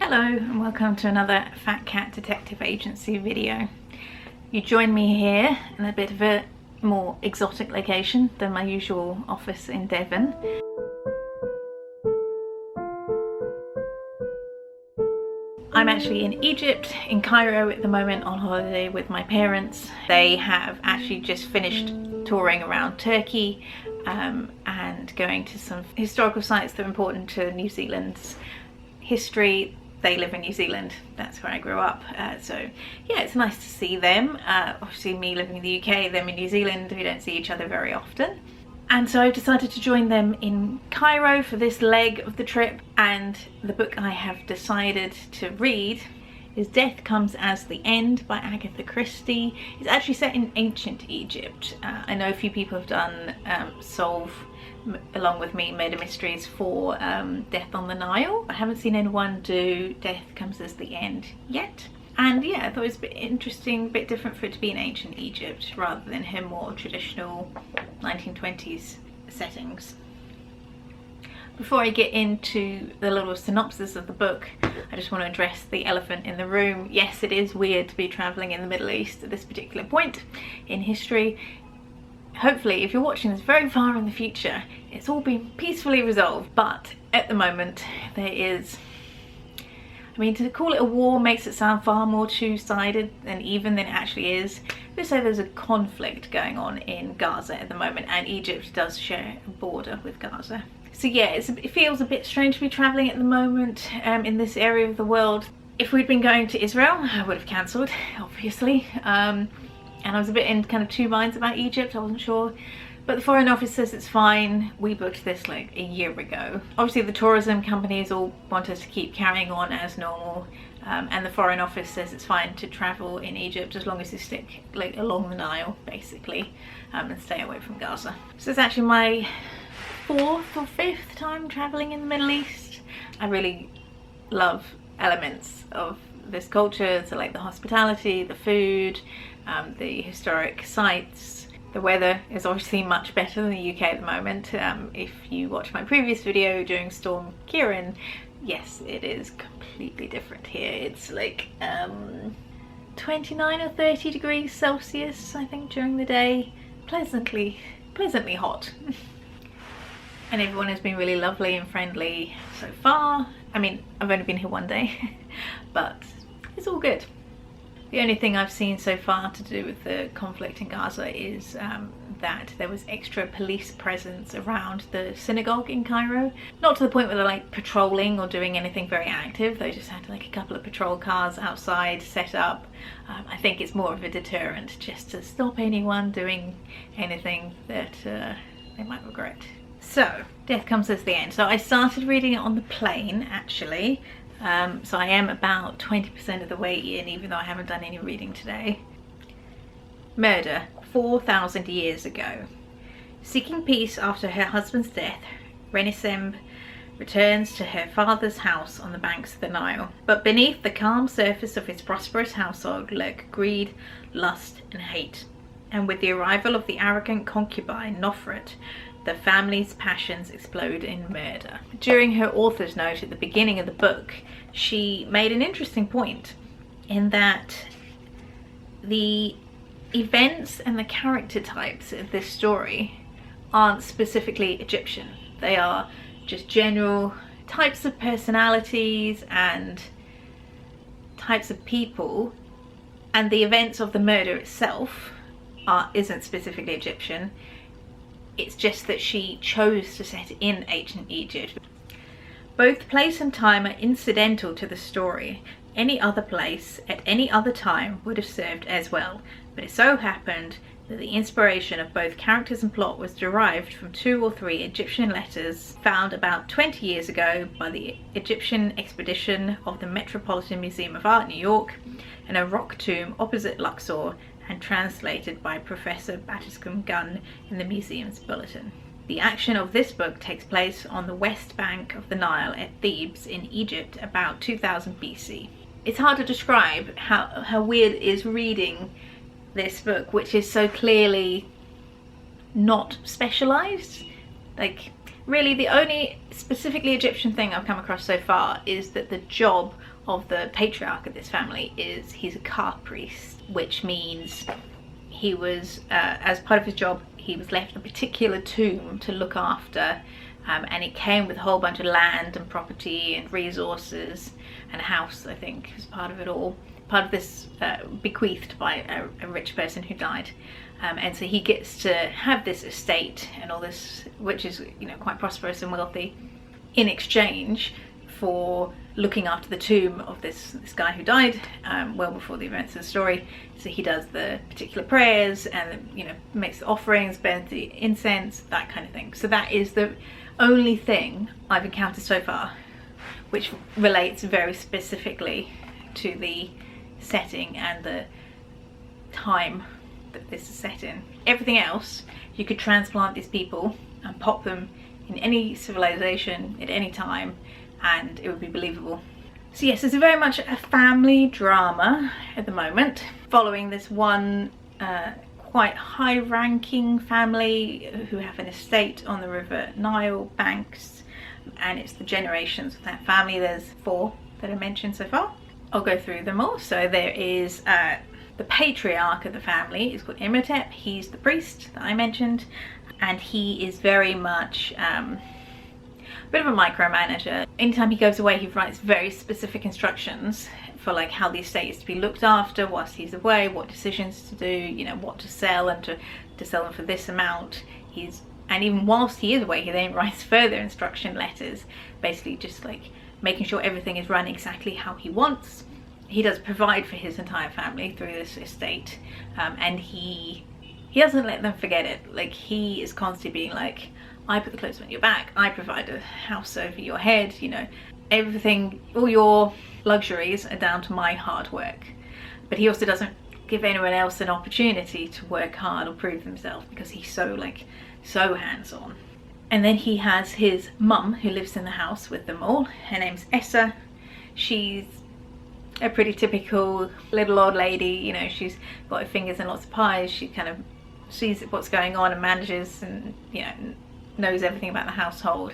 Hello and welcome to another Fat Cat Detective Agency video. You join me here in a bit of a more exotic location than my usual office in Devon. I'm actually in Egypt, in Cairo at the moment, on holiday with my parents. They have actually just finished touring around Turkey and going to some historical sites that are important to New Zealand's history. They live in New Zealand, that's where I grew up, so yeah, it's nice to see them. Obviously me living in the UK, them in New Zealand, we don't see each other very often. And so I decided to join them in Cairo for this leg of the trip, and the book I have decided to read is Death Comes as the End by Agatha Christie. It's actually set in ancient Egypt. I know a few people have done along with me, murder mysteries for Death on the Nile. I haven't seen anyone do Death Comes as the End yet. And yeah, I thought it was a bit interesting, a bit different for it to be in ancient Egypt rather than her more traditional 1920s settings. Before I get into the little synopsis of the book, I just want to address the elephant in the room. Yes, it is weird to be travelling in the Middle East at this particular point in history. Hopefully, if you're watching this very far in the future, it's all been peacefully resolved. But at the moment, there is... I mean, to call it a war makes it sound far more two-sided and even than it actually is. Let's say there's a conflict going on in Gaza at the moment, and Egypt does share a border with Gaza. So yeah, it feels a bit strange to be travelling at the moment in this area of the world. If we'd been going to Israel, I would have cancelled, obviously. And I was a bit in kind of two minds about Egypt, I wasn't sure. But the Foreign Office says it's fine. We booked this like a year ago. Obviously the tourism companies all want us to keep carrying on as normal. And the Foreign Office says it's fine to travel in Egypt as long as you stick like along the Nile, basically, and stay away from Gaza. So it's actually my 4th or 5th time traveling in the Middle East. I really love elements of this culture, so like the hospitality, the food, the historic sites. The weather is obviously much better than the UK at the moment. If you watch my previous video during Storm Kieran, yes, it is completely different here. It's like 29 or 30 degrees Celsius, I think, during the day. Pleasantly hot. And everyone has been really lovely and friendly so far. I mean, I've only been here one day, but it's all good. The only thing I've seen so far to do with the conflict in Gaza is that there was extra police presence around the synagogue in Cairo. Not to the point where they're like patrolling or doing anything very active. They just had like a couple of patrol cars outside set up. I think it's more of a deterrent just to stop anyone doing anything that they might regret. So, Death Comes as the End. So I started reading it on the plane, actually. So I am about 20% of the way in, even though I haven't done any reading today. Murder, 4,000 years ago. Seeking peace after her husband's death, Renisem returns to her father's house on the banks of the Nile. But beneath the calm surface of his prosperous household lurk greed, lust and hate. And with the arrival of the arrogant concubine, Nofret, the family's passions explode in murder. During her author's note at the beginning of the book, she made an interesting point in that the events and the character types of this story aren't specifically Egyptian. They are just general types of personalities and types of people, and the events of the murder itself isn't specifically Egyptian. It's just that she chose to set it in ancient Egypt. Both place and time are incidental to the story. Any other place at any other time would have served as well, but it so happened that the inspiration of both characters and plot was derived from 2 or 3 Egyptian letters found about 20 years ago by the Egyptian expedition of the Metropolitan Museum of Art, New York, and a rock tomb opposite Luxor, and translated by Professor Batiscombe Gunn in the museum's bulletin. The action of this book takes place on the west bank of the Nile at Thebes in Egypt about 2000 BC. It's hard to describe how weird it is reading this book, which is so clearly not specialised. Like, Really, the only specifically Egyptian thing I've come across so far is that the job of the patriarch of this family is he's a car priest, which means he was, as part of his job, he was left a particular tomb to look after, and it came with a whole bunch of land and property and resources and a house, I think, as part of it all. Part of this bequeathed by a rich person who died. And so he gets to have this estate and all this, which is, you know, quite prosperous and wealthy, in exchange for looking after the tomb of this guy who died well before the events of the story. So he does the particular prayers and, you know, makes the offerings, burns the incense, that kind of thing. So that is the only thing I've encountered so far which relates very specifically to the setting and the time that this is set in. Everything else, you could transplant these people and pop them in any civilization at any time and it would be believable. So yes, it's very much a family drama at the moment, following this one quite high-ranking family who have an estate on the river Nile banks, and it's the generations of that family. There's 4 that I mentioned so far. I'll go through them all. So there is the patriarch of the family is called Imhotep. He's the priest that I mentioned, and he is very much a bit of a micromanager. Anytime he goes away, he writes very specific instructions for like how the estate is to be looked after whilst he's away, what decisions to do, you know, what to sell, and to sell them for this amount. And even whilst he is away, he then writes further instruction letters, basically just like making sure everything is run exactly how he wants. He does provide for his entire family through this estate, and he doesn't let them forget it. Like, he is constantly being like, I put the clothes on your back, I provide a house over your head, you know, everything, all your luxuries are down to my hard work. But he also doesn't give anyone else an opportunity to work hard or prove themselves, because he's so hands-on. And then he has his mum who lives in the house with them all. Her name's Essa. She's a pretty typical little old lady, you know, she's got her fingers in lots of pies. She kind of sees what's going on and manages and, you know, knows everything about the household,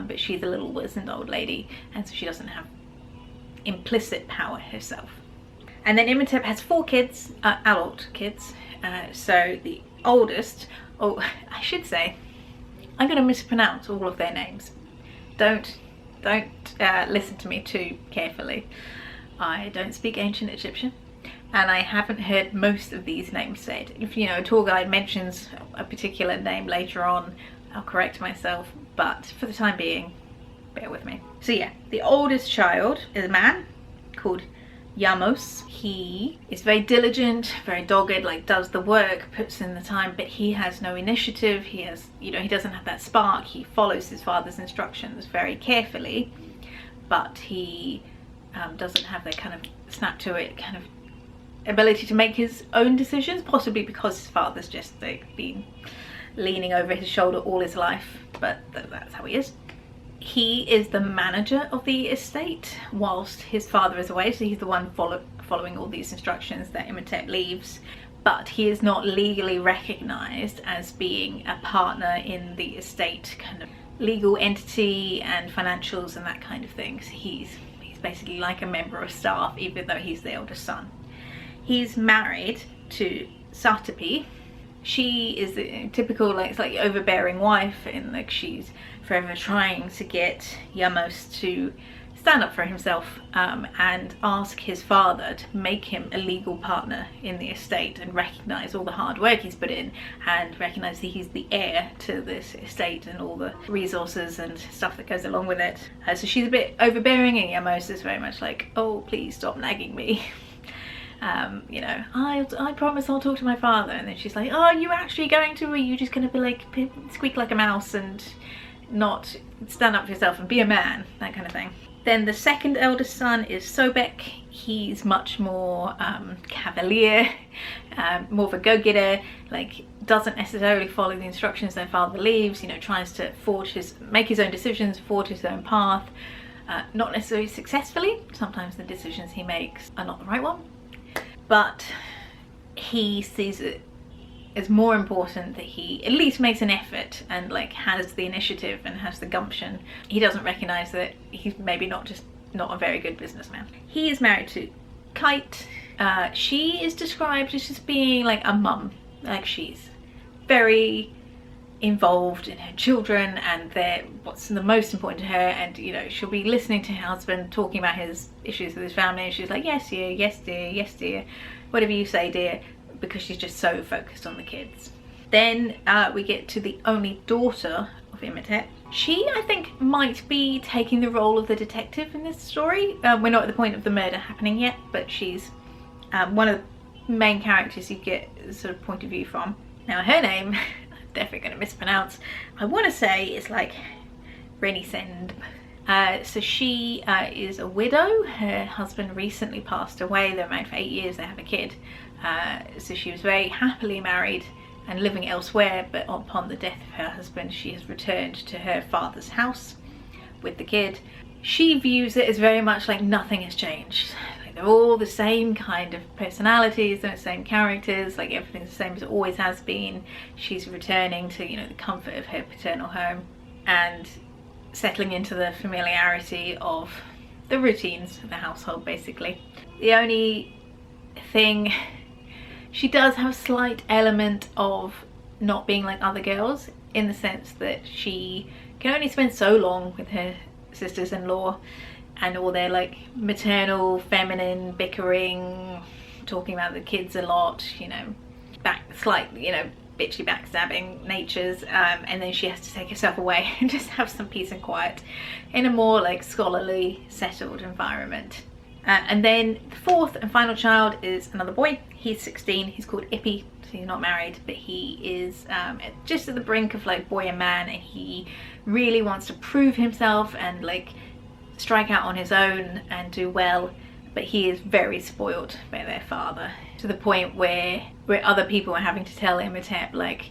but she's a little wizened old lady, and so she doesn't have implicit power herself. And then Imhotep has 4 kids, adult kids. So the oldest, oh, I should say, I'm going to mispronounce all of their names. Don't listen to me too carefully. I don't speak ancient Egyptian, and I haven't heard most of these names said. If, you know, a tour guide mentions a particular name later on, I'll correct myself, but for the time being, bear with me. So yeah, the oldest child is a man called Yamos. He is very diligent, very dogged, like does the work, puts in the time, but he has no initiative. He has, you know, he doesn't have that spark. He follows his father's instructions very carefully, but he doesn't have that kind of snap to it kind of ability to make his own decisions, possibly because his father's just like been leaning over his shoulder all his life, but that's how he is. He is the manager of the estate whilst his father is away, so he's the one following all these instructions that Imhotep leaves, but he is not legally recognized as being a partner in the estate kind of legal entity and financials and that kind of thing. So he's basically like a member of staff, even though he's the eldest son. He's married to Satipi. She is the typical, like, it's like overbearing wife, and like she's forever trying to get Yamos to stand up for himself and ask his father to make him a legal partner in the estate and recognize all the hard work he's put in and recognize that he's the heir to this estate and all the resources and stuff that goes along with it. So she's a bit overbearing, and Yamos is very much like, oh, please stop nagging me. You know, I promise I'll talk to my father. And then she's like, oh, are you actually going to, or are you just going to be like squeak like a mouse and not stand up for yourself and be a man, that kind of thing. Then the second eldest son is Sobek. He's much more cavalier, more of a go-getter, like doesn't necessarily follow the instructions their father leaves, you know, tries to make his own decisions, forge his own path, not necessarily successfully. Sometimes the decisions he makes are not the right one, but he sees it it's more important that he at least makes an effort and like has the initiative and has the gumption. He doesn't recognize that he's maybe not a very good businessman. He is married to Kite. She is described as just being like a mum. Like, she's very involved in her children and they're what's the most important to her, and you know, she'll be listening to her husband talking about his issues with his family and she's like, yes dear, yes dear, yes dear, whatever you say dear, because she's just so focused on the kids. Then we get to the only daughter of Imhotep. She, I think, might be taking the role of the detective in this story. We're not at the point of the murder happening yet, but she's one of the main characters you get sort of point of view from. Now her name, I'm definitely going to mispronounce, I want to say it's like Renisend. So she is a widow. Her husband recently passed away. They're married for 8 years, they have a kid. So she was very happily married and living elsewhere, but upon the death of her husband she has returned to her father's house with the kid. She views it as very much like nothing has changed. Like, they're all the same kind of personalities, they're the same characters, like everything's the same as it always has been. She's returning to, you know, the comfort of her paternal home and settling into the familiarity of the routines of the household, basically. The only thing, she does have a slight element of not being like other girls, in the sense that she can only spend so long with her sisters-in-law and all their like maternal, feminine bickering, talking about the kids a lot, you know, slight, you know, bitchy backstabbing natures, and then she has to take herself away and just have some peace and quiet in a more like scholarly, settled environment. And then the fourth and final child is another boy. He's 16, he's called Ippy, so he's not married, but he is just at the brink of like boy and man, and he really wants to prove himself and like strike out on his own and do well, but he is very spoiled by their father, to the point where other people are having to tell Imhotep, like,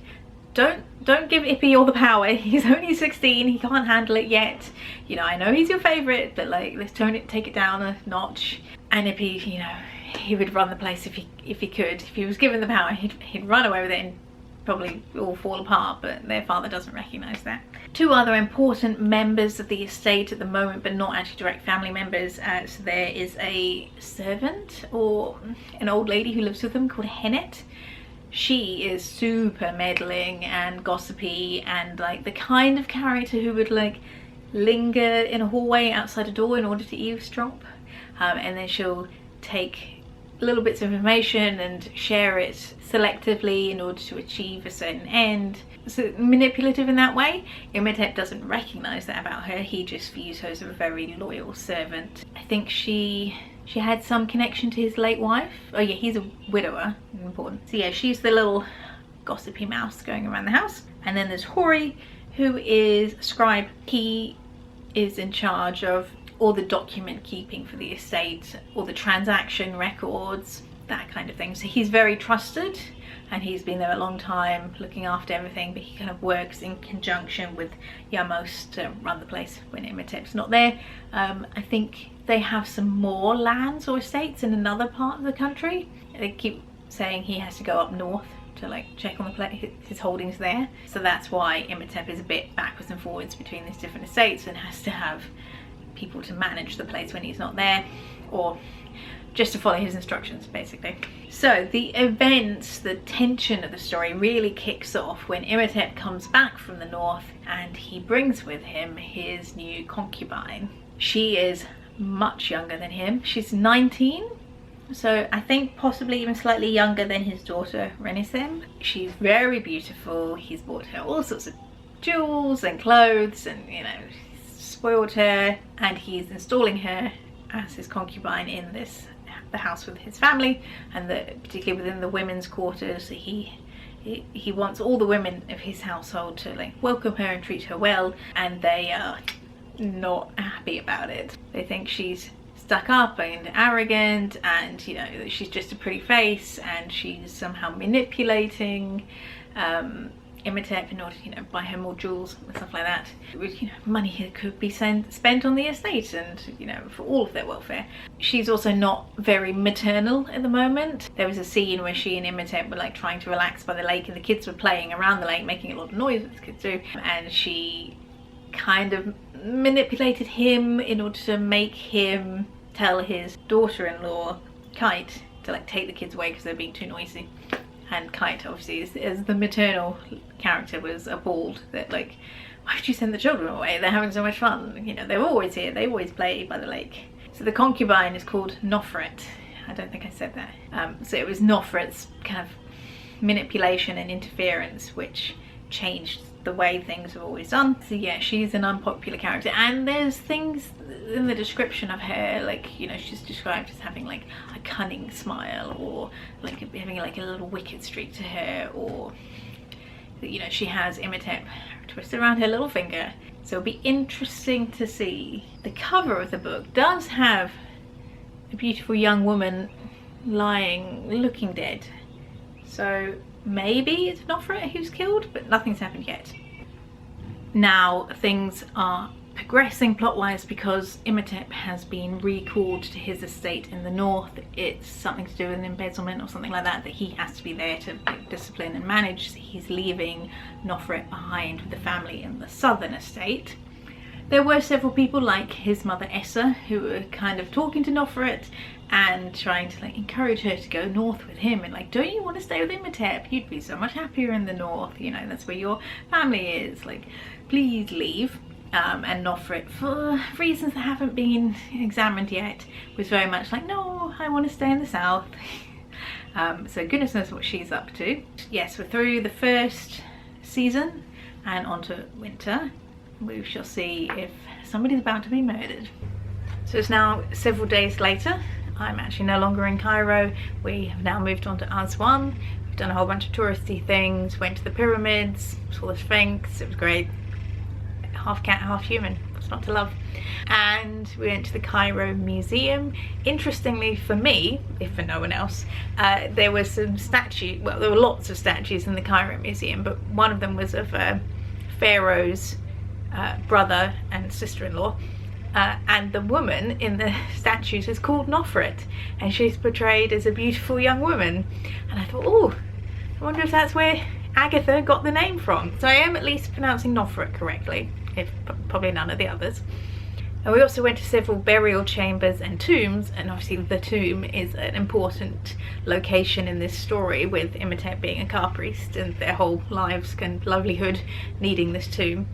don't give Ippy all the power, he's only 16, he can't handle it yet, you know, I know he's your favourite, but like, let's take it down a notch. And Ippy, you know, he would run the place if he could. If he was given the power, he'd run away with it and probably all fall apart, but their father doesn't recognise that. Two other important members of the estate at the moment, but not actually direct family members. So there is a servant or an old lady who lives with them called Hennet. She is super meddling and gossipy and like the kind of character who would like linger in a hallway outside a door in order to eavesdrop, and then she'll take little bits of information and share it selectively in order to achieve a certain end. So manipulative in that way. Imhotep doesn't recognise that about her, he just views her as a very loyal servant. I think she had some connection to his late wife. Oh yeah, he's a widower, important. So yeah, she's the little gossipy mouse going around the house. And then there's Hori, who is a scribe. He is in charge of all the document keeping for the estate, all the transaction records, that kind of thing. So he's very trusted and he's been there a long time looking after everything, but he kind of works in conjunction with Yamos to run the place when Imhotep's not there. I think they have some more lands or estates in another part of the country. They keep saying he has to go up north to like check on his holdings there. So that's why Imhotep is a bit backwards and forwards between these different estates and has to have people to manage the place when he's not there, or just to follow his instructions basically. So the events, the tension of the story really kicks off when Imhotep comes back from the north and he brings with him his new concubine. She is much younger than him, she's 19, so I think possibly even slightly younger than his daughter Renisem. She's very beautiful, he's bought her all sorts of jewels and clothes and, you know, spoiled her, and he's installing her as his concubine in the house with his family, and particularly within the women's quarters. He wants all the women of his household to like welcome her and treat her well, and they are not happy about it. They think she's stuck up and arrogant, and you know, that she's just a pretty face and she's somehow manipulating, Imhotep in order to, you know, buy her more jewels and stuff like that. It was, you know, money that could be spent on the estate and, you know, for all of their welfare. She's also not very maternal at the moment. There was a scene where she and Imhotep were like trying to relax by the lake, and the kids were playing around the lake, making a lot of noise, as kids do, and she kind of manipulated him in order to make him tell his daughter-in-law Kite to like take the kids away because they're being too noisy. And Kite, obviously, as the maternal character, was appalled that, like, why would you send the children away? They're having so much fun, you know, they're always here, they always play by the lake. So the concubine is called Nofret. I don't think I said that. So it was Nofret's kind of manipulation and interference which changed the way things were always done. So yeah, she's an unpopular character, and there's things in the description of her, like, you know, she's described as having like a cunning smile, or like having like a little wicked streak to her, or, you know, she has Imhotep twisted around her little finger. So it'll be interesting to see. The cover of the book does have a beautiful young woman lying, looking dead. So maybe it's Nofret who's killed, but nothing's happened yet. Now things are progressing plot-wise because Imhotep has been recalled to his estate in the north. It's something to do with an embezzlement or something like that he has to be there to discipline and manage. So he's leaving Nofret behind with the family in the southern estate. There were several people like his mother Essa who were kind of talking to Nofret and trying to like encourage her to go north with him, and like, don't you want to stay with Imhotep? You'd be so much happier in the north, you know, that's where your family is, like, please leave. And Nofret, for reasons that haven't been examined yet, was very much like, no, I want to stay in the south. So goodness knows what she's up to. Yes, we're through the first season and onto winter. We shall see if somebody's about to be murdered. So it's now several days later. I'm actually no longer in Cairo. We have now moved on to Aswan. We've done a whole bunch of touristy things, went to the pyramids, saw the Sphinx, it was great. Half cat, half human, what's not to love? And we went to the Cairo Museum. Interestingly for me, if for no one else, there was some statues, well, there were lots of statues in the Cairo Museum, but one of them was of Pharaoh's brother and sister-in-law. And the woman in the statues is called Nofret, and she's portrayed as a beautiful young woman. And I thought, oh, I wonder if that's where Agatha got the name from. So I am at least pronouncing Nofret correctly, if probably none of the others. And we also went to several burial chambers and tombs, and obviously the tomb is an important location in this story, with Imhotep being a car priest and their whole lives and livelihood needing this tomb.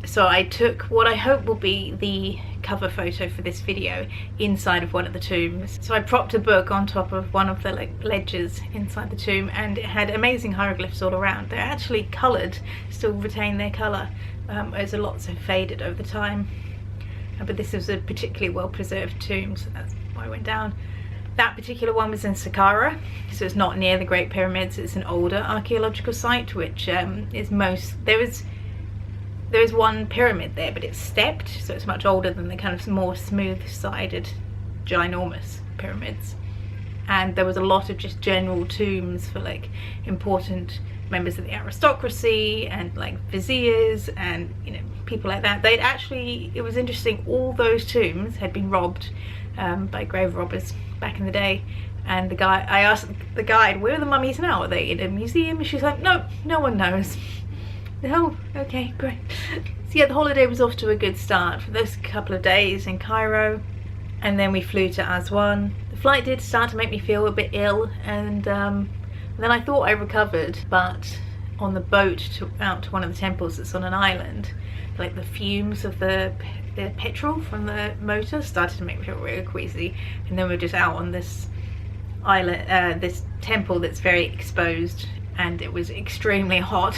So I took what I hope will be the cover photo for this video inside of one of the tombs. So I propped a book on top of one of the ledges inside the tomb, and it had amazing hieroglyphs all around. They're actually coloured, still retain their colour, as a lot have faded over the time. But this was a particularly well preserved tomb, so that's why I went down. That particular one was in Saqqara, so it's not near the Great Pyramids. It's an older archaeological site, which is there is one pyramid there, but it's stepped, so it's much older than the kind of more smooth-sided, ginormous pyramids. And there was a lot of just general tombs for like important members of the aristocracy and like viziers and, you know, people like that. They'd actually, it was interesting, all those tombs had been robbed by grave robbers back in the day. And the guy, I asked the guide, where are the mummies now? Are they in a museum? And she's like, no, no one knows. Oh, okay, great. So yeah, the holiday was off to a good start for those couple of days in Cairo, and then we flew to Aswan. The flight did start to make me feel a bit ill, and then I thought I recovered, but on the boat out to one of the temples that's on an island, like the fumes of the petrol from the motor started to make me feel really queasy. And then we're just out on this island, this temple that's very exposed, and it was extremely hot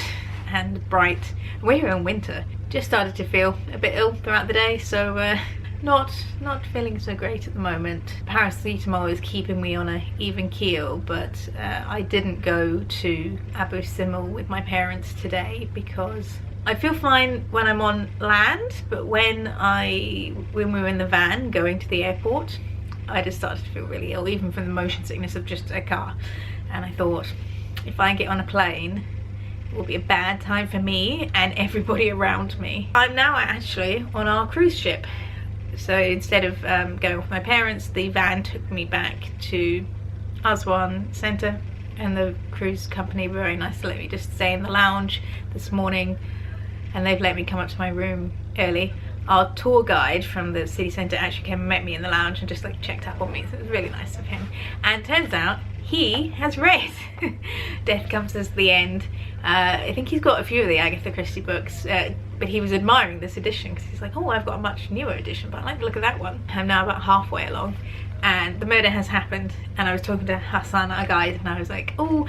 and bright. We're in winter. Just started to feel a bit ill throughout the day, so not feeling so great at the moment. Paracetamol is keeping me on an even keel, but I didn't go to Abu Simbel with my parents today because I feel fine when I'm on land, but when we were in the van going to the airport, I just started to feel really ill, even from the motion sickness of just a car. And I thought, if I get on a plane will be a bad time for me and everybody around me. I'm now actually on our cruise ship. So instead of going with my parents, the van took me back to Aswan Centre, and the cruise company were very nice to let me just stay in the lounge this morning, and they've let me come up to my room early. Our tour guide from the city centre actually came and met me in the lounge and just like checked up on me, so it was really nice of him. And turns out he has read Death Comes as the End. I think he's got a few of the Agatha Christie books, but he was admiring this edition because he's like, oh, I've got a much newer edition, but I like to look at that one. I'm now about halfway along and the murder has happened, and I was talking to Hassan, our guide, and I was like, oh,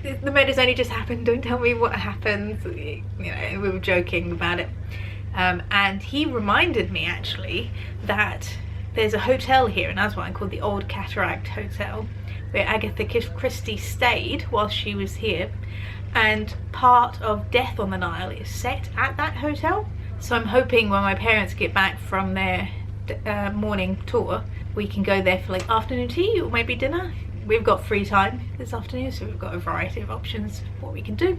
the murder's only just happened, don't tell me what happened. You know, we were joking about it. And he reminded me actually that there's a hotel here in Aswan called the Old Cataract Hotel, where Agatha Christie stayed while she was here, and part of Death on the Nile is set at that hotel. So I'm hoping when my parents get back from their morning tour, we can go there for like afternoon tea or maybe dinner. We've got free time this afternoon, so we've got a variety of options of what we can do.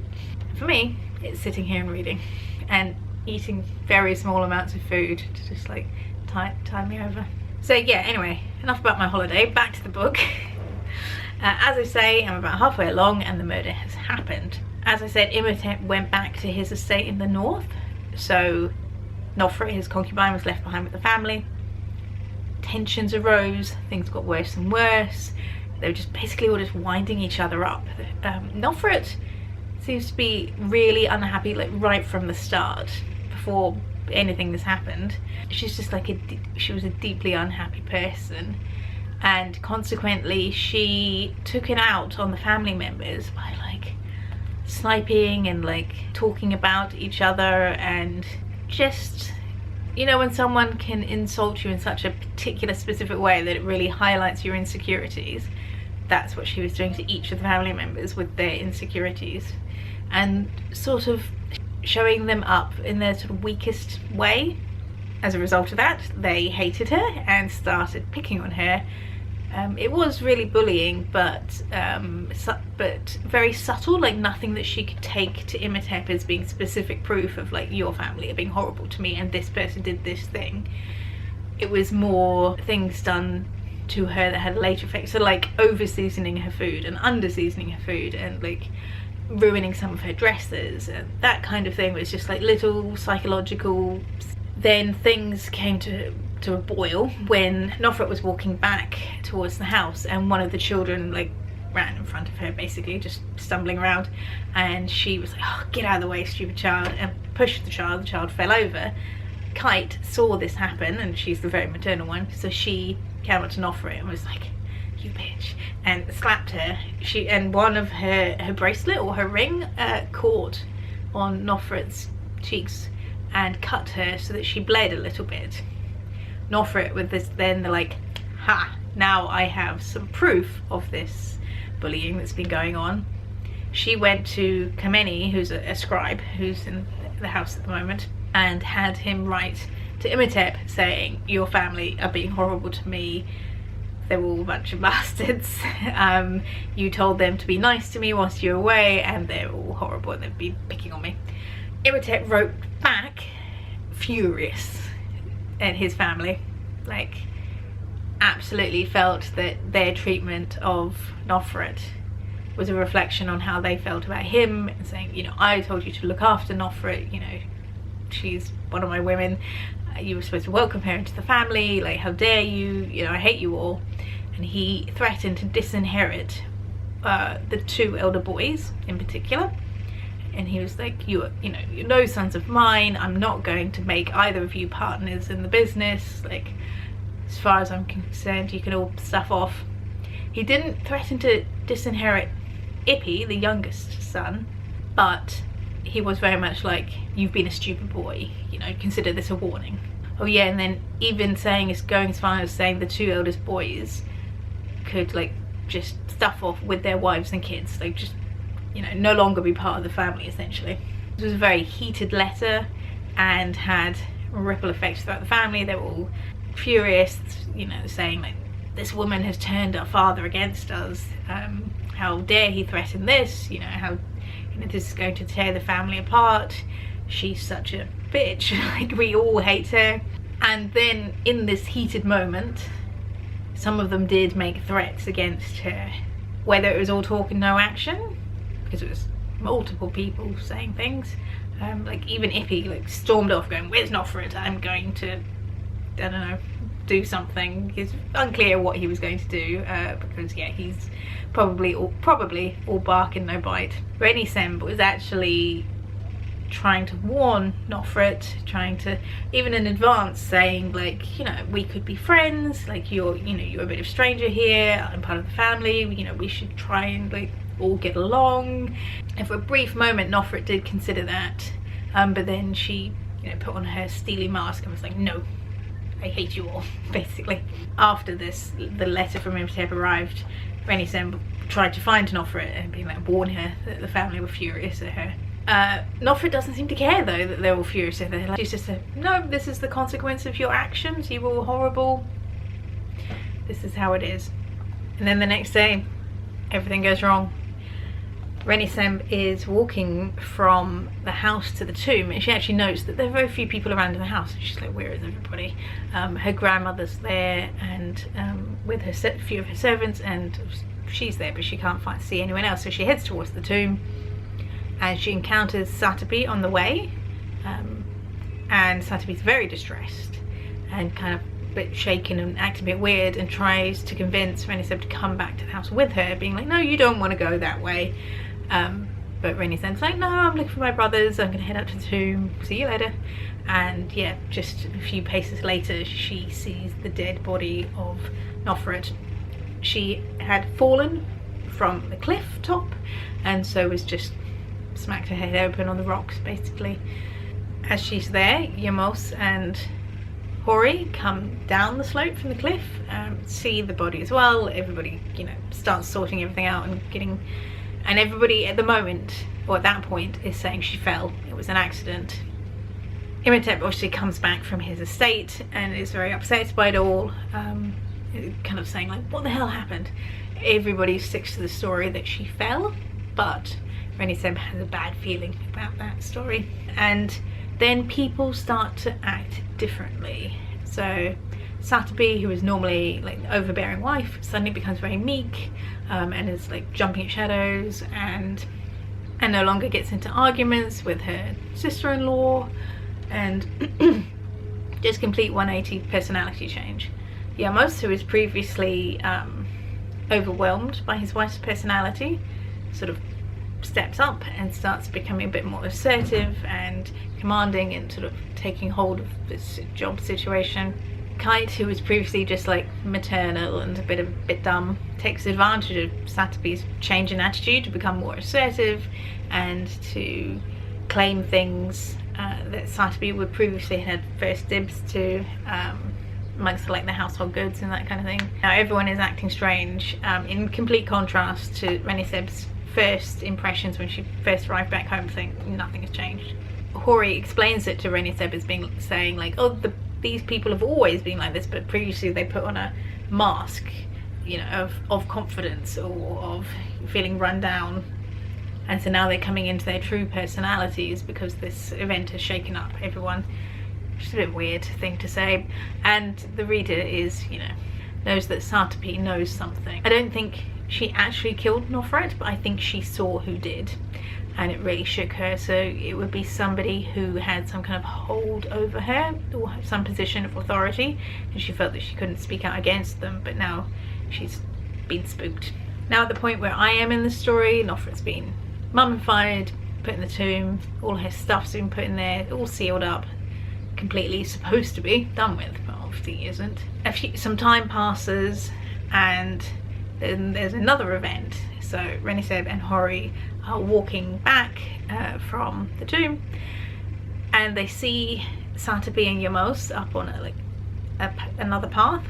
For me, it's sitting here and reading and eating very small amounts of food to just like tie me over. So yeah, anyway, enough about my holiday, back to the book. As I say, I'm about halfway along and the murder has happened. As I said, Imhotep went back to his estate in the north, so Nofret, his concubine, was left behind with the family. Tensions arose, things got worse and worse. They were just basically all just winding each other up. Nofret seems to be really unhappy, like right from the start, before anything has happened. She's just like she was a deeply unhappy person, and consequently she took it out on the family members by like sniping and like talking about each other, and just, you know, when someone can insult you in such a particular specific way that it really highlights your insecurities, that's what she was doing to each of the family members with their insecurities, and sort of showing them up in their sort of weakest way. As a result of that, they hated her and started picking on her. It was really bullying, but very subtle, like nothing that she could take to Imhotep as being specific proof of like, your family are being horrible to me and this person did this thing. It was more things done to her that had later effects, so like over seasoning her food and under seasoning her food and like ruining some of her dresses, and that kind of thing was just like little psychological. Then things came to a boil when Nofret was walking back towards the house, and one of the children like ran in front of her, basically just stumbling around, and she was like, oh, get out of the way, stupid child, and pushed the child fell over. Kite saw this happen, and she's the very maternal one, so she came up to Nofret and was like, you bitch, and slapped her. And one of her bracelet or her ring caught on Nofret's cheeks and cut her so that she bled a little bit. Nofret with this, then they're like, ha, now I have some proof of this bullying that's been going on. She went to Kameni, who's a scribe who's in the house at the moment, and had him write to Imhotep saying, your family are being horrible to me, they're all a bunch of bastards, you told them to be nice to me whilst you were away and they're all horrible and they've been picking on me. Imhotep wrote back furious at his family, like absolutely felt that their treatment of Nofret was a reflection on how they felt about him, and saying, you know, I told you to look after Nofret, you know, she's one of my women, you were supposed to welcome her into the family, like how dare you, you know, I hate you all. And he threatened to disinherit the two elder boys in particular, and he was like, you're no sons of mine, I'm not going to make either of you partners in the business, like as far as I'm concerned you can all stuff off. He didn't threaten to disinherit Ippy, the youngest son, but he was very much like, you've been a stupid boy, you know, consider this a warning. Oh yeah, and then even going as far as saying the two eldest boys could like just stuff off with their wives and kids, like just, you know, no longer be part of the family essentially. It was a very heated letter and had ripple effects throughout the family. They were all furious, you know, saying like, this woman has turned our father against us, how dare he threaten this, you know, how you know, this is going to tear the family apart. She's such a bitch, like we all hate her. And then in this heated moment, some of them did make threats against her, whether it was all talk and no action, because it was multiple people saying things. Like even Ippy like stormed off going, "Where's Nofret? I'm going to, I don't know, do something." It's unclear what he was going to do, because yeah, he's probably all bark and no bite. Renny Semb was actually trying to warn Nofret, trying to, even in advance, saying like, you know, we could be friends, like you're a bit of a stranger here, I'm part of the family, you know, we should try and like all get along. And for a brief moment Nofret did consider that, but then she, you know, put on her steely mask and was like, no, I hate you all, basically. After this, the letter from Imhotep arrived, Renny Semb tried to find Nofret and be like, warn her that the family were furious at her. Nofret doesn't seem to care though that they're all furious at her. Like, she's just said, no, this is the consequence of your actions, you were horrible, this is how it is. And then the next day everything goes wrong. Renny Semb is walking from the house to the tomb, and she actually notes that there are very few people around in the house. She's like, where is everybody? Her grandmother's there, and with her few of her servants, and she's there, but she can't see anyone else. So she heads towards the tomb, and she encounters Satapi on the way, and Satapi's very distressed and kind of a bit shaken and acting a bit weird, and tries to convince Renny Semb to come back to the house with her, being like, no, you don't want to go that way. But Renny Semb's like, no, I'm looking for my brothers, I'm gonna head up to the tomb, see you later. And yeah, just a few paces later she sees the dead body of Nofret. She had fallen from the cliff top, and so was just smacked her head open on the rocks basically. As she's there, Yamos and Hori come down the slope from the cliff, see the body as well. Everybody, you know, starts sorting everything out and getting, and everybody at the moment, or at that point, is saying she fell, it was an accident. Imhotep obviously comes back from his estate and is very upset by it all, kind of saying like, what the hell happened? Everybody sticks to the story that she fell, but Renny Semb has a bad feeling about that story. And then people start to act differently. So Satapi, who is normally like an overbearing wife, suddenly becomes very meek, and is like jumping at shadows, and no longer gets into arguments with her sister-in-law, and just complete 180 personality change. Yamos, who is previously overwhelmed by his wife's personality, sort of steps up and starts becoming a bit more assertive and commanding and sort of taking hold of this job situation. Kite, who was previously just like maternal and a bit dumb, takes advantage of Satapi's change in attitude to become more assertive and to claim things that Satapi would previously had first dibs to, amongst like the household goods and that kind of thing. Now everyone is acting strange, in complete contrast to Renny Semb's first impressions when she first arrived back home, saying nothing has changed. Hori explains it to Renny Semb as being saying like, oh, these people have always been like this, but previously they put on a mask, you know, of confidence or of feeling run down, and so now they're coming into their true personalities because this event has shaken up everyone. Just a bit weird thing to say. And the reader is, you know, knows that Satapi knows something. I don't think she actually killed Nofret, but I think she saw who did, and it really shook her. So it would be somebody who had some kind of hold over her or some position of authority, and she felt that she couldn't speak out against them, but now she's been spooked. Now at the point where I am in the story, Nofret's been mummified, put in the tomb, all her stuff's been put in there, all sealed up, completely supposed to be done with, but obviously isn't. Some time passes, and then there's another event. So Renny Semb and Hori are walking back from the tomb, and they see Satapi and Yamos up on another path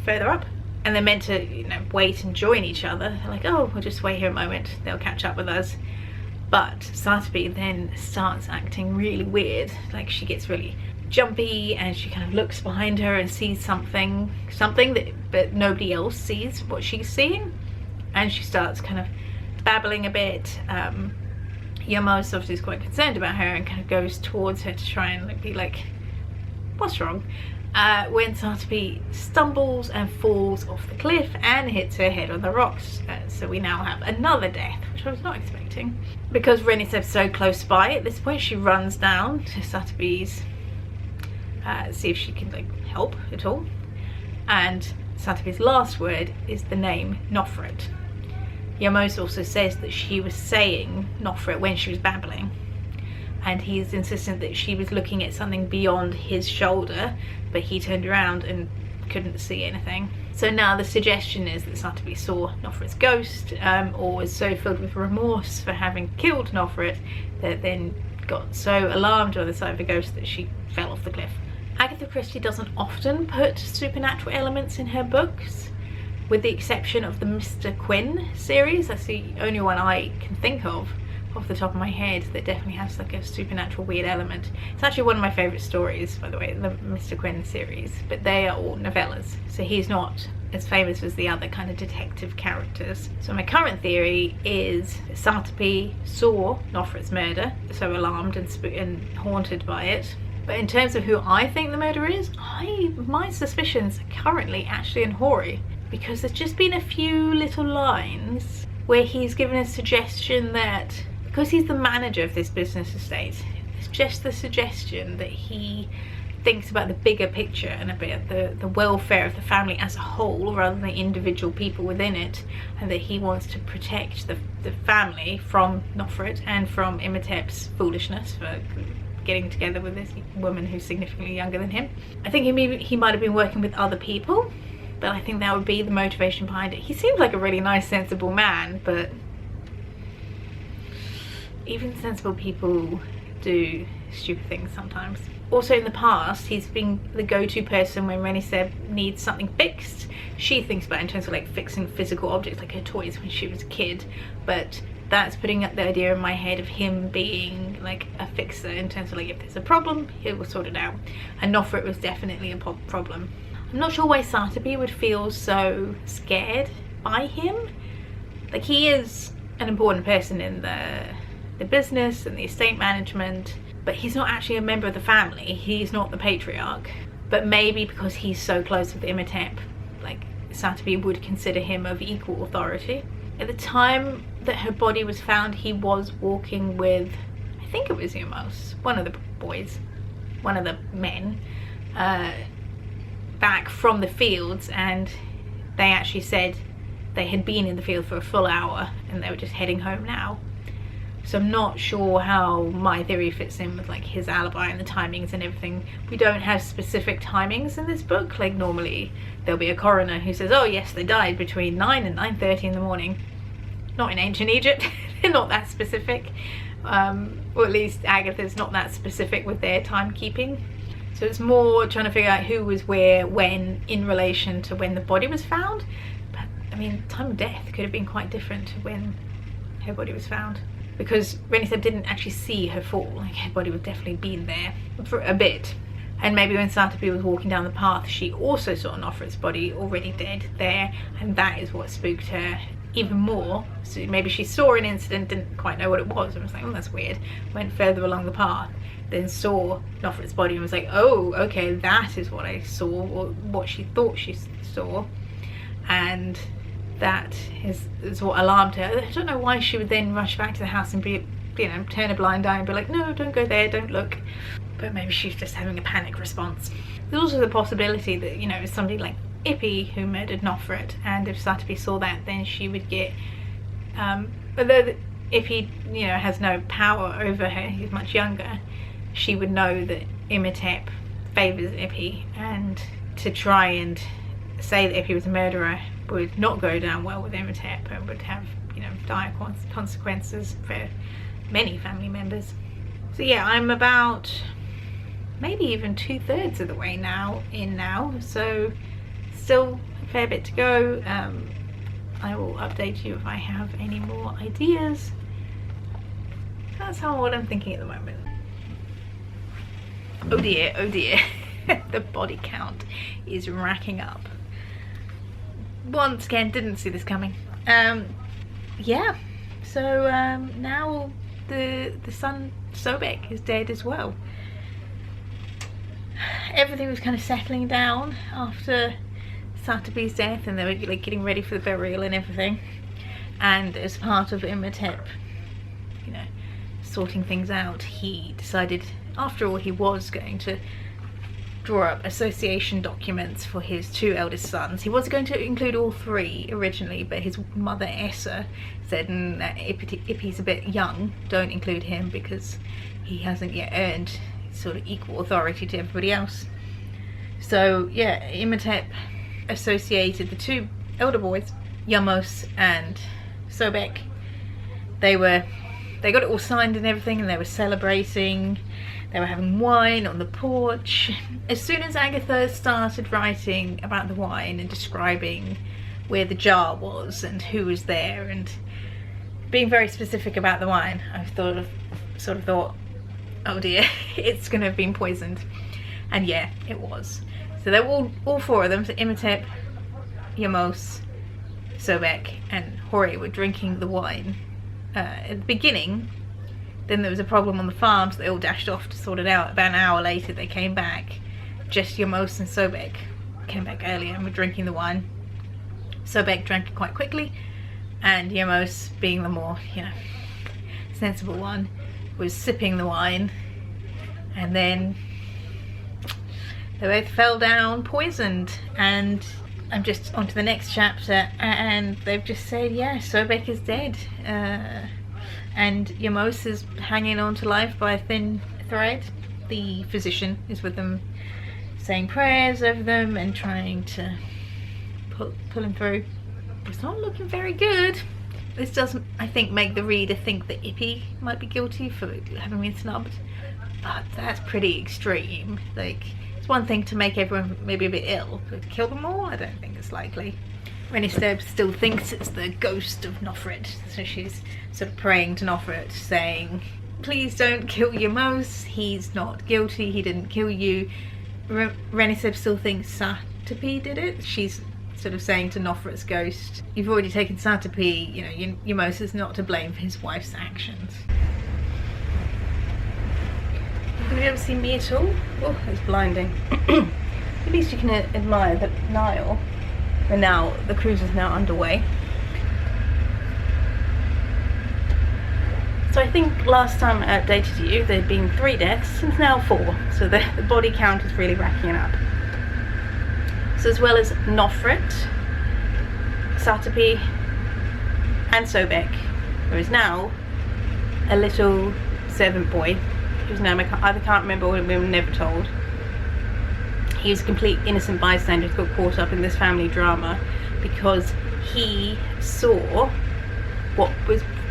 further up, and they're meant to, you know, wait and join each other. They're like, oh, we'll just wait here a moment, they'll catch up with us. But Satapi then starts acting really weird, like she gets really jumpy, and she kind of looks behind her and sees something but nobody else sees what she's seeing, and she starts kind of babbling a bit. Yamos obviously is quite concerned about her and kind of goes towards her to try and be like, what's wrong? When Satobi stumbles and falls off the cliff and hits her head on the rocks. So we now have another death, which I was not expecting. Because Reniseb's so close by, at this point she runs down to Satobi's, see if she can like help at all. And Satobi's last word is the name Nofret. Yamos also says that she was saying Nofret when she was babbling, and he's insistent that she was looking at something beyond his shoulder, but he turned around and couldn't see anything. So now the suggestion is that Satobi saw Nofret's ghost, or was so filled with remorse for having killed Nofret that then got so alarmed by the sight of the ghost that she fell off the cliff. Agatha Christie doesn't often put supernatural elements in her books, with the exception of the Mr. Quinn series. That's the only one I can think of off the top of my head that definitely has like a supernatural weird element. It's actually one of my favourite stories, by the way, the Mr. Quinn series, but they are all novellas, so he's not as famous as the other kind of detective characters. So my current theory is Satobi saw Nofret's murder, so alarmed and haunted by it. But in terms of who I think the murderer is, my suspicions are currently actually in Hori, because there's just been a few little lines where he's given a suggestion that, because he's the manager of this business estate, it's just the suggestion that he thinks about the bigger picture and about the welfare of the family as a whole rather than the individual people within it, and that he wants to protect the family from Nofret and from Imhotep's foolishness for getting together with this woman who's significantly younger than him. I think he might have been working with other people, but I think that would be the motivation behind it. He seems like a really nice, sensible man, but even sensible people do stupid things sometimes. Also in the past, he's been the go-to person when Reniseb needs something fixed. She thinks about it in terms of like fixing physical objects, like her toys when she was a kid, but that's putting up the idea in my head of him being like a fixer in terms of like, if there's a problem, he will sort it out. And Nofret was definitely a problem. I'm not sure why Satobi would feel so scared by him. Like, he is an important person in the business and the estate management, but he's not actually a member of the family. He's not the patriarch. But maybe because he's so close with Imhotep, like, Satobi would consider him of equal authority. At the time that her body was found, he was walking with, I think it was Yamos, one of the boys, one of the men, back from the fields, and they actually said they had been in the field for a full hour and they were just heading home now. So I'm not sure how my theory fits in with like his alibi and the timings and everything. We don't have specific timings in this book. Like, normally there'll be a coroner who says, oh yes, they died between 9 and 9:30 in the morning. Not in ancient Egypt. They're not that specific, or at least Agatha's not that specific with their timekeeping. So it's more trying to figure out who was where, when, in relation to when the body was found. But I mean, time of death could have been quite different to when her body was found, because Reniseb didn't actually see her fall. Like, her body would definitely been there for a bit. And maybe when Satobi was walking down the path, she also saw Nofret's body already dead there, and that is what spooked her even more. So maybe she saw an incident, didn't quite know what it was, and was like, oh, that's weird, went further along the path, then saw Nofret's body and was like, oh, okay, that is what I saw, or what she thought she saw, and that is what alarmed her. I don't know why she would then rush back to the house and be, you know, turn a blind eye and be like, no, don't go there, don't look. But maybe she's just having a panic response. There's also the possibility that, you know, it's somebody like Ippy who murdered Nofret, and if Satobi saw that, then she would get, although Ippy, you know, has no power over her, he's much younger, she would know that Imhotep favours Ippy, and to try and say that Ippy was a murderer would not go down well with Imhotep and would have, you know, dire consequences for many family members. So yeah, I'm about maybe even 2/3 of the way now, so still a fair bit to go. I will update you if I have any more ideas. That's what I'm thinking at the moment. Oh dear, oh dear. The body count is racking up. Once again, didn't see this coming. Yeah, so now we'll the son Sobek is dead as well. Everything was kind of settling down after Satapi's death, and they were like getting ready for the burial and everything. And as part of Imhotep, you know, sorting things out, he decided, after all, he was going to draw up association documents for his 2 eldest sons. He was going to include all 3 originally, but his mother Essa said, if he's a bit young, don't include him because he hasn't yet earned sort of equal authority to everybody else. So yeah, Imhotep associated the 2 elder boys, Yamos and Sobek. They got it all signed and everything, and they were celebrating. They were having wine on the porch. As soon as Agatha started writing about the wine and describing where the jar was and who was there and being very specific about the wine, I sort of thought, oh dear, it's gonna have been poisoned. And yeah, it was. So they were all 4 of them, so Imhotep, Yamos, Sobek and Hori were drinking the wine at the beginning. Then there was a problem on the farm, so they all dashed off to sort it out. About an hour later they came back. Just Yamos and Sobek came back earlier and were drinking the wine. Sobek drank it quite quickly, and Yamos, being the more, you know, sensible one, was sipping the wine, and then they both fell down poisoned. And I'm just on to the next chapter, and they've just said, yeah, Sobek is dead, and Yamos is hanging on to life by a thin thread. The physician is with them, saying prayers over them and trying to pull him through. It's not looking very good. This doesn't, I think, make the reader think that Ippy might be guilty for having been snubbed, but that's pretty extreme. Like, it's one thing to make everyone maybe a bit ill, but to kill them all, I don't think it's likely. Renisteb still thinks it's the ghost of Nofret, so she's sort of praying to Nofret, saying, please don't kill Yamos, he's not guilty, he didn't kill you. Renisteb still thinks Satapi did it. She's sort of saying to Nofret's ghost, you've already taken Satapi, you know, Yamos is not to blame for his wife's actions. Have you ever seen me at all? Oh, it's blinding. At least you can admire the Nile. And now the cruise is now underway. So I think last time I updated you, there had been 3 deaths, and now 4. So the body count is really racking up. So as well as Nofret, Satapi and Sobek, there is now a little servant boy whose name I either can't remember or we were never told. He was a complete innocent bystander who got caught up in this family drama because he saw what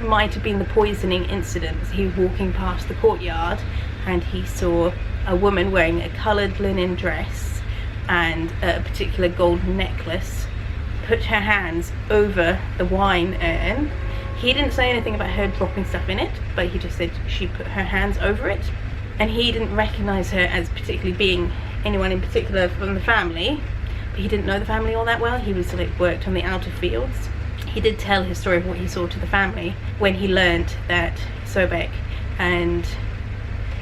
might have been the poisoning incident. He was walking past the courtyard and he saw a woman wearing a coloured linen dress and a particular golden necklace put her hands over the wine urn. He didn't say anything about her dropping stuff in it, but he just said she put her hands over it, and he didn't recognise her as particularly being anyone in particular from the family, but he didn't know the family all that well. He was like worked on the outer fields. He did tell his story of what he saw to the family when he learned that Sobek and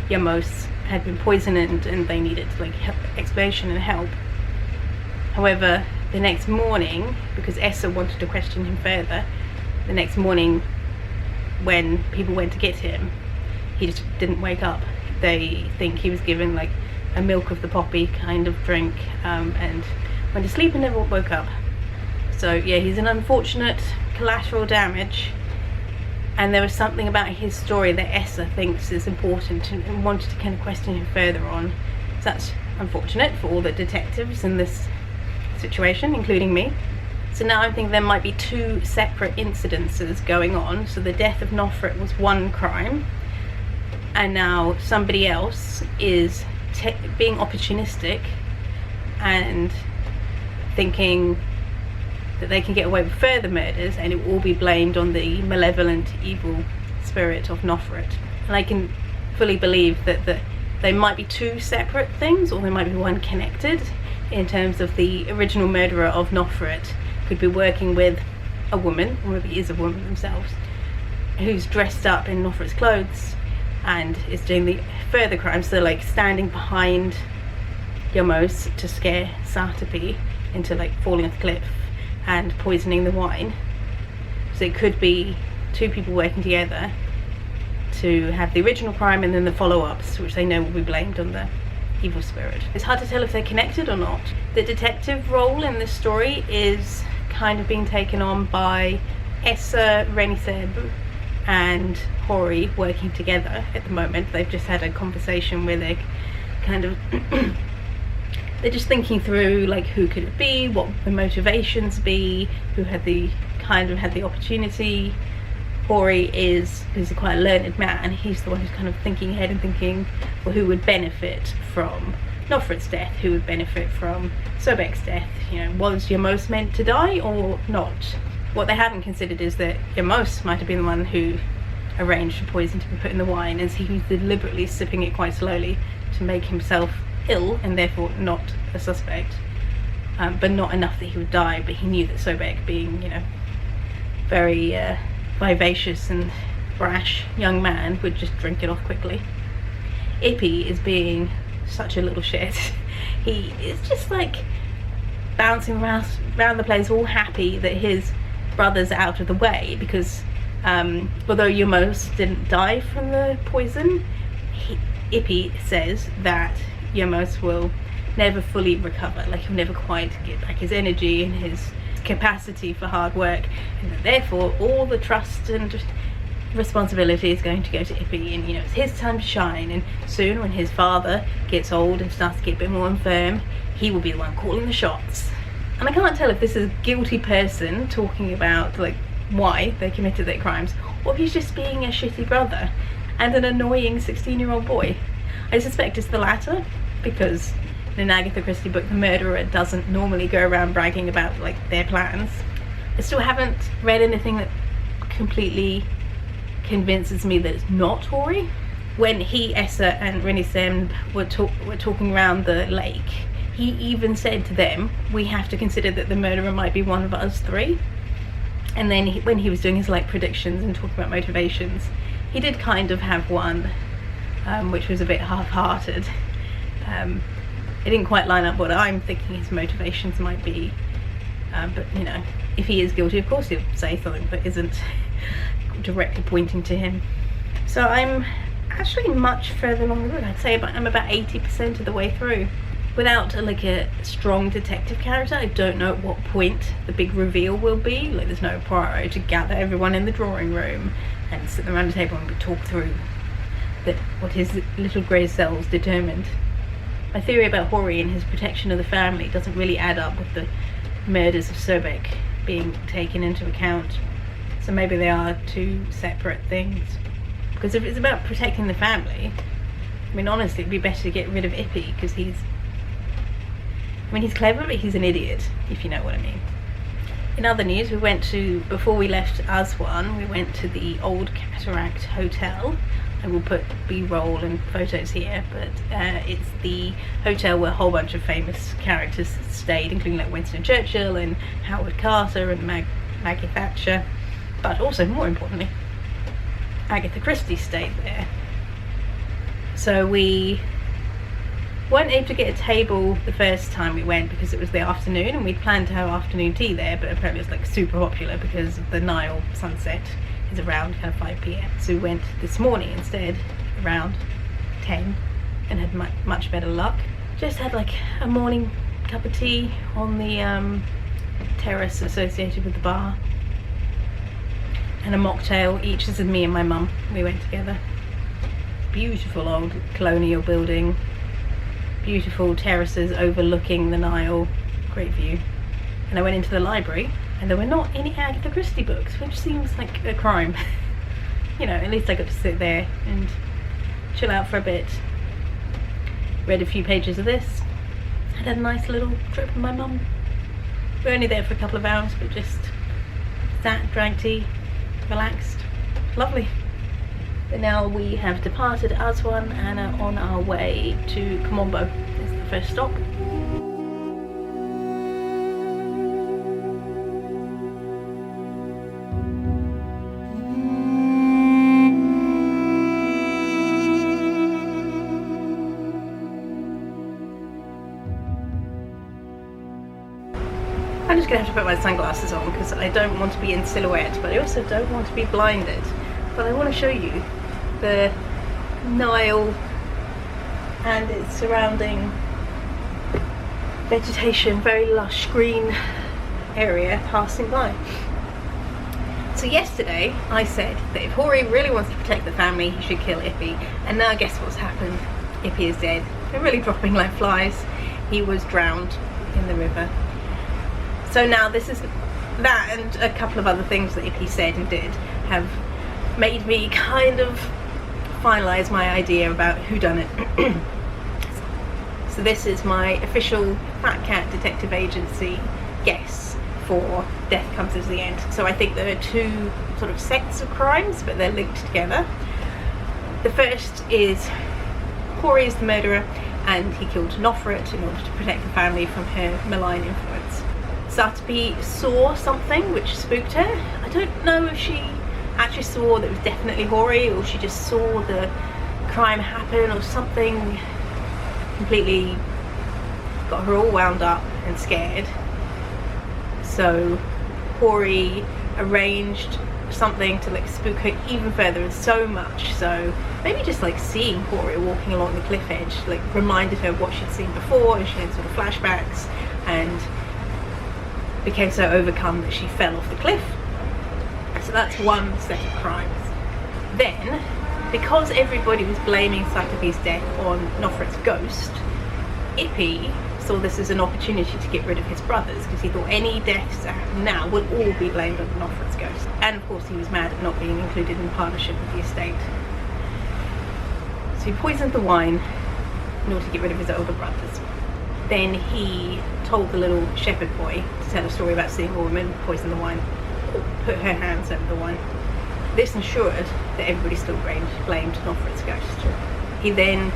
Yamos had been poisoned and they needed like explanation and help. However, the next morning, because Essa wanted to question him further, the next morning when people went to get him, he just didn't wake up. They think he was given like a milk of the poppy kind of drink and went to sleep and never woke up. So yeah, he's an unfortunate collateral damage, and there was something about his story that Essa thinks is important and wanted to kind of question him further on. So that's unfortunate for all the detectives in this situation, including me. So now I think there might be 2 separate incidences going on. So the death of Nofret was one crime, and now somebody else is being opportunistic and thinking that they can get away with further murders, and it will all be blamed on the malevolent evil spirit of Nofret. And I can fully believe that they might be 2 separate things, or they might be one connected, in terms of the original murderer of Nofret could be working with a woman, or maybe is a woman themselves, who's dressed up in Nofret's clothes and is doing the further crimes. So like standing behind Yomos to scare Satapi into like falling off the cliff and poisoning the wine. So it could be two people working together to have the original crime and then the follow-ups, which they know will be blamed on the evil spirit. It's hard to tell if they're connected or not. The detective role in this story is kind of being taken on by Essa, Reniseb and Hori working together at the moment. They've just had a conversation where they're kind of they're just thinking through like who could it be, what the motivations be, who had the opportunity. Hori is quite a learned man. He's the one who's kind of thinking ahead and thinking, well, who would benefit from Nofret's death, who would benefit from Sobek's death, you know, was Yomos meant to die or not? What they haven't considered is that Yomos might have been the one who arranged for poison to be put in the wine, as he was deliberately sipping it quite slowly to make himself ill and therefore not a suspect, but not enough that he would die. But he knew that Sobek, being, you know, very vivacious and brash young man, would just drink it off quickly. Ippy is being such a little shit. He is just like bouncing around the place, all happy that his brother's out of the way, because although Yomos didn't die from the poison, Ippy says that Yomos will never fully recover, like he'll never quite get back his energy and his capacity for hard work, and that therefore all the trust and responsibility is going to go to Ippy, and you know, it's his time to shine. And soon, when his father gets old and starts to get a bit more infirm, he will be the one calling the shots. And I can't tell if this is a guilty person talking about like why they committed their crimes, or if he's just being a shitty brother and an annoying 16-year-old boy. I suspect it's the latter, because in an Agatha Christie book, the murderer doesn't normally go around bragging about like their plans. I still haven't read anything that completely convinces me that it's not Hori. When he, Essa and Renisem were talking around the lake, he even said to them, we have to consider that the murderer might be one of us three. And then when he was doing his like predictions and talking about motivations, he did kind of have one which was a bit half-hearted. It didn't quite line up what I'm thinking his motivations might be, but you know, if he is guilty, of course he'll say something that isn't directly pointing to him. So I'm actually much further along the road. I'd say I'm about 80% of the way through. Without like a strong detective character, I don't know at what point the big reveal will be. Like, there's no Poirot to gather everyone in the drawing room and sit them around the table and talk through what his little grey cells determined. My theory about Hori and his protection of the family doesn't really add up with the murders of Sobek being taken into account. So maybe they are two separate things. Because if it's about protecting the family, I mean, honestly, it'd be better to get rid of Ippy, because he's clever, but he's an idiot, if you know what I mean. In other news, before we left Aswan, we went to the Old Cataract Hotel. I will put B-roll and photos here, but it's the hotel where a whole bunch of famous characters stayed, including like Winston Churchill and Howard Carter and Maggie Thatcher, but also, more importantly, Agatha Christie stayed there. So we weren't able to get a table the first time we went because it was the afternoon, and we'd planned to have afternoon tea there, but apparently it's like super popular because of the Nile sunset is around kind of 5 p.m. So we went this morning instead around 10 and had much better luck. Just had like a morning cup of tea on the terrace associated with the bar, and a mocktail each. This is me and my mum, we went together. Beautiful old colonial building, beautiful terraces overlooking the Nile, great view. And I went into the library and there were not any Agatha Christie books, which seems like a crime. You know, at least I got to sit there and chill out for a bit. Read a few pages of this. I had a nice little trip with my mum. We were only there for a couple of hours, but just sat, drank tea, relaxed. Lovely. But now we have departed Aswan and are on our way to Komombo. It's the first stop. gonna have to put my sunglasses on because I don't want to be in silhouette, but I also don't want to be blinded. But I want to show you the Nile and its surrounding vegetation, very lush green area passing by. So yesterday I said that if Hori really wants to protect the family, he should kill Ippy, and now guess what's happened? Ippy is dead. They're really dropping like flies. He was drowned in the river. So now this is that, and a couple of other things that Ippy said and did have made me kind of finalise my idea about who done it. So this is my official Fat Cat Detective Agency guess for Death Comes at the End. So I think there are two sort of sets of crimes, but they're linked together. The first is Hori is the murderer, and he killed Nofret in order to protect the family from her malign influence. Satapi saw something which spooked her. I don't know if she actually saw that it was definitely Hori, or she just saw the crime happen, or something completely got her all wound up and scared. So Hori arranged something to like spook her even further, and so much so maybe just like seeing Hori walking along the cliff edge like reminded her of what she'd seen before, and she had sort of flashbacks and became so overcome that she fell off the cliff. So that's one set of crimes. Then, because everybody was blaming Satapi's death on Nofret's ghost, Ippy saw this as an opportunity to get rid of his brothers, because he thought any deaths that happen now would all be blamed on Nofret's ghost. And of course he was mad at not being included in partnership with the estate. So he poisoned the wine in order to get rid of his older brothers. Then he told the little shepherd boy to tell a story about seeing a woman poison the wine, or put her hands over the wine. This ensured that everybody still blamed Nofret's ghost. He then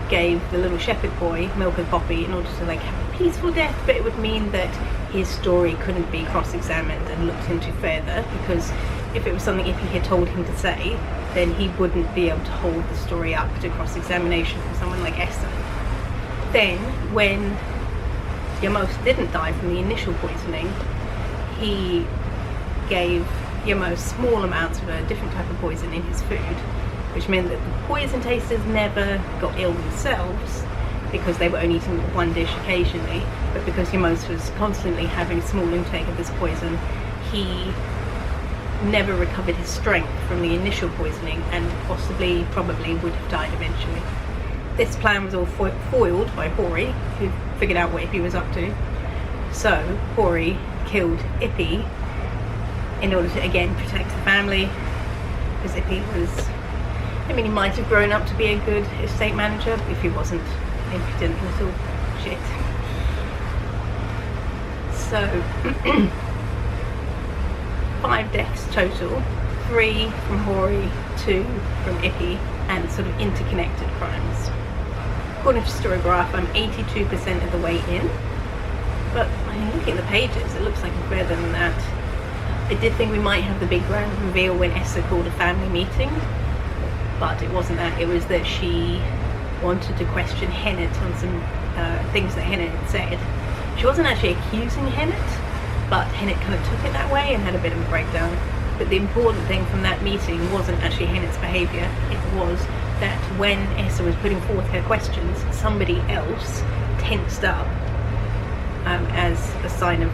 gave the little shepherd boy milk and poppy in order to like have a peaceful death, but it would mean that his story couldn't be cross-examined and looked into further, because if it was something Ippy had told him to say, then he wouldn't be able to hold the story up to cross-examination from someone like Esther. Then, when Yamos didn't die from the initial poisoning, he gave Yamos small amounts of a different type of poison in his food, which meant that the poison tasters never got ill themselves because they were only eating one dish occasionally, but because Yamos was constantly having a small intake of this poison, he never recovered his strength from the initial poisoning and probably would have died eventually. This plan was all foiled by Hori, who figured out what Ippy was up to. So Hori killed Ippy in order to again protect the family, because Ippy was, I mean, he might have grown up to be a good estate manager if he wasn't an impudent little shit. So 5 deaths total, 3 from Hori, 2 from Ippy, and sort of interconnected crimes. According to Storygraph, I'm 82% of the way in, but I mean, looking at the pages, it looks like I'm further than that. I did think we might have the big grand reveal when Esther called a family meeting, but it wasn't that. It was that she wanted to question Hennet on some things that Hennet had said. She wasn't actually accusing Hennet, but Hennet kind of took it that way and had a bit of a breakdown. But the important thing from that meeting wasn't actually Hennet's behaviour, it was that when Esther was putting forth her questions, somebody else tensed up as a sign of,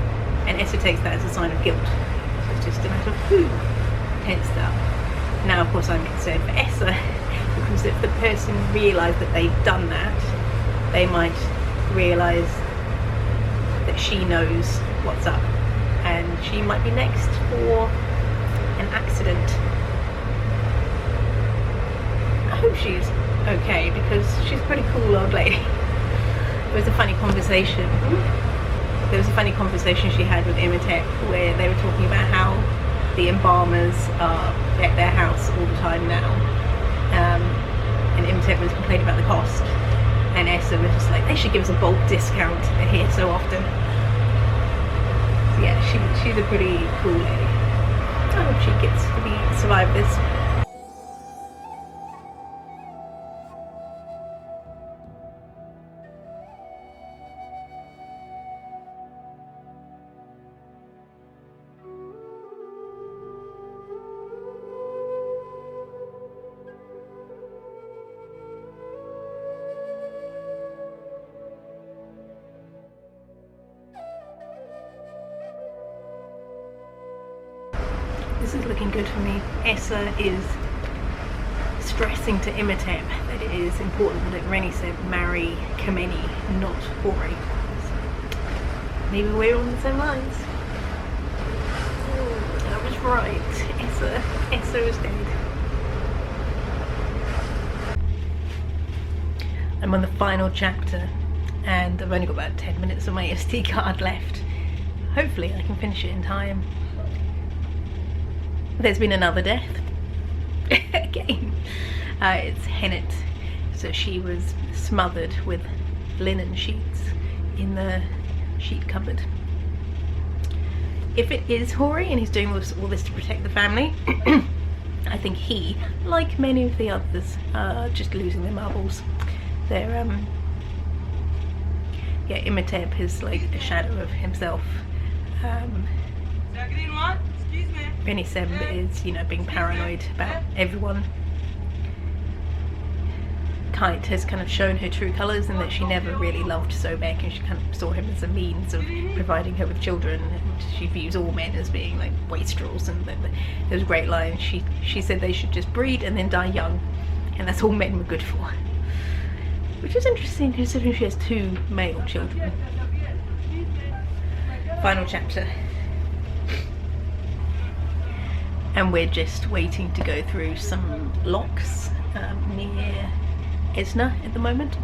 and Esther takes that as a sign of guilt. So it's just a matter of who tensed up. Now of course I'm concerned for Esther, because if the person realised that they'd done that, they might realise that she knows what's up, and she might be next for an accident. I hope she's okay, because she's a pretty cool old lady. There was a funny conversation she had with Imhotep where they were talking about how the embalmers are at their house all the time now, and Imhotep was complaining about the cost, and Esther was just like, they should give us a bulk discount, they're here so often. So yeah, she's a pretty cool lady. I hope she gets to survive this. This is looking good for me. Essa is stressing to Imhotep that it is important that Reniseb marry Kameni, not Hori. So maybe we're on the same lines. I was right. Essa is dead. I'm on the final chapter and I've only got about 10 minutes of my SD card left. Hopefully I can finish it in time. There's been another death. Again. It's Hennet. So she was smothered with linen sheets in the sheet cupboard. If it is Hori and he's doing all this to protect the family, I think he, like many of the others, are just losing their marbles. They're yeah, Imhotep is like a shadow of himself. Reniseb is, you know, being paranoid about everyone. Kite has kind of shown her true colours and that she never really loved Sobek, and she kind of saw him as a means of providing her with children, and she views all men as being like wastrels. And there was a great line, she said they should just breed and then die young, and that's all men were good for. Which is interesting considering she has 2 male children. Final chapter. And we're just waiting to go through some locks near Esna at the moment.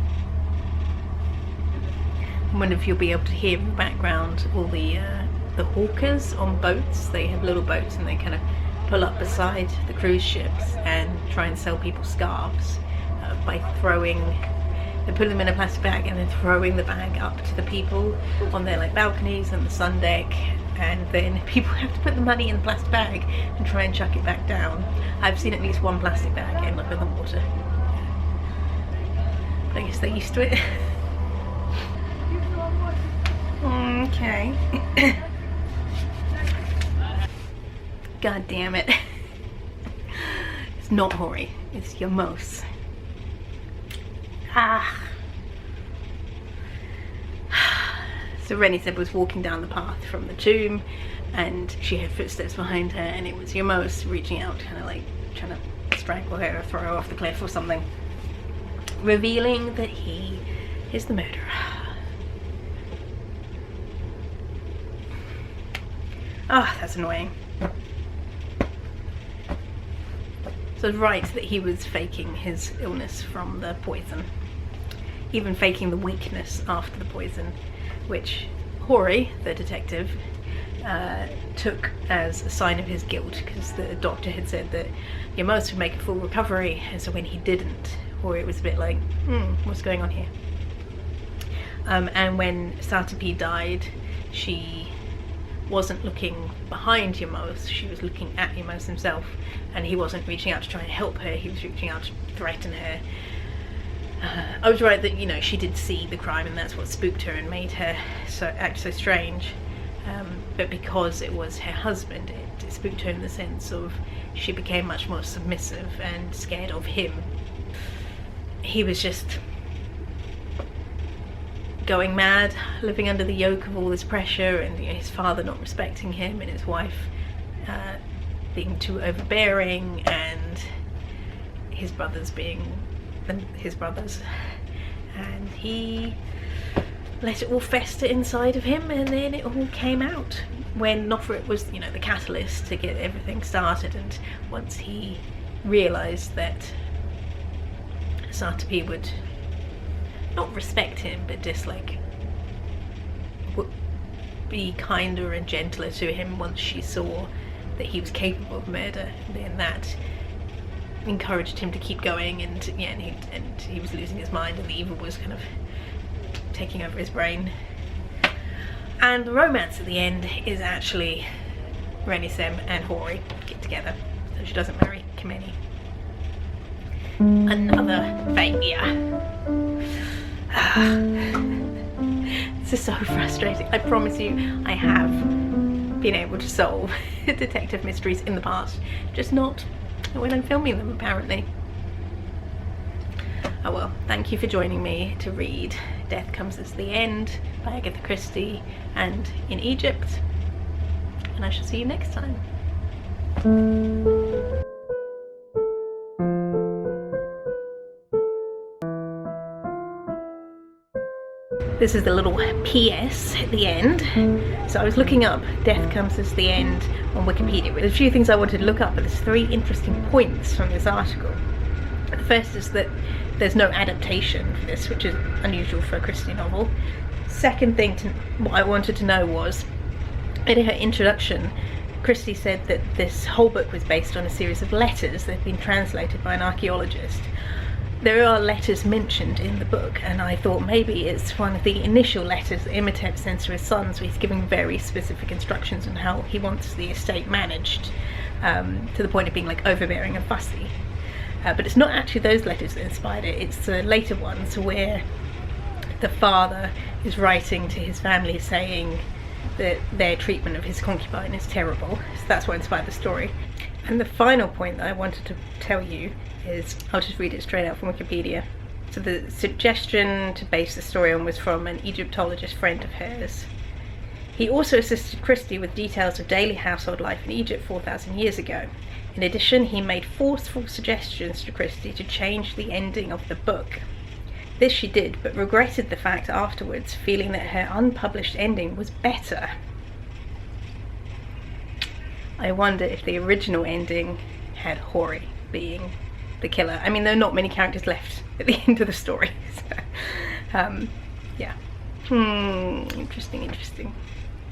I wonder if you'll be able to hear in the background all the hawkers on boats. They have little boats and they kind of pull up beside the cruise ships and try and sell people scarves by throwing. They put them in a plastic bag and then throwing the bag up to the people on their like balconies and the sun deck, and then people have to put the money in the plastic bag and try and chuck it back down. I've seen at least one plastic bag end up in the water. But I guess they're used to it. Okay. God damn it. It's not Hori, it's Yamos. So Reniseb was walking down the path from the tomb and she heard footsteps behind her, and it was Yamos reaching out, kind of like trying to strangle her or throw her off the cliff or something, revealing that he is the murderer. Ah, that's annoying. So it's right that he was faking his illness from the poison, even faking the weakness after the poison, which Hori, the detective, took as a sign of his guilt, because the doctor had said that Yamos would make a full recovery, and so when he didn't, Hori was a bit like, what's going on here? And when Satapi died, she wasn't looking behind Yamos, she was looking at Yamos himself, and he wasn't reaching out to try and help her, he was reaching out to threaten her. I was right that, you know, she did see the crime and that's what spooked her and made her act so strange, but because it was her husband, it spooked her in the sense of she became much more submissive and scared of him. He was just going mad, living under the yoke of all this pressure, and you know, his father not respecting him, and his wife being too overbearing, and his brothers being his brothers, and he let it all fester inside of him, and then it all came out when Nofret was, you know, the catalyst to get everything started. And once he realised that Satapi would not respect him, but just like be kinder and gentler to him once she saw that he was capable of murder, then that encouraged him to keep going, and yeah, and he was losing his mind, and the evil was kind of taking over his brain. And the romance at the end is actually Reniseb and Hori get together, so she doesn't marry Kameni. Another failure. This is so frustrating. I promise you, I have been able to solve detective mysteries in the past, just not when I'm filming them, apparently. Oh well, thank you for joining me to read Death Comes at the End by Agatha Christie and In Egypt, and I shall see you next time. This is the little PS at the end. So I was looking up Death Comes as the End on Wikipedia. There's a few things I wanted to look up, but there's 3 interesting points from this article. The first is that there's no adaptation for this, which is unusual for a Christie novel. Second thing, what I wanted to know was, in her introduction, Christie said that this whole book was based on a series of letters that had been translated by an archaeologist. There are letters mentioned in the book, and I thought maybe it's one of the initial letters that Imhotep sends to his sons, where he's giving very specific instructions on how he wants the estate managed, to the point of being like overbearing and fussy. But it's not actually those letters that inspired it, it's the later ones where the father is writing to his family saying that their treatment of his concubine is terrible. So that's what inspired the story. And the final point that I wanted to tell you is, I'll just read it straight out from Wikipedia. So the suggestion to base the story on was from an Egyptologist friend of hers. He also assisted Christie with details of daily household life in Egypt 4,000 years ago. In addition, he made forceful suggestions to Christie to change the ending of the book. This she did, but regretted the fact afterwards, feeling that her unpublished ending was better. I wonder if the original ending had Hori being the killer. I mean, there are not many characters left at the end of the story, so yeah. Interesting.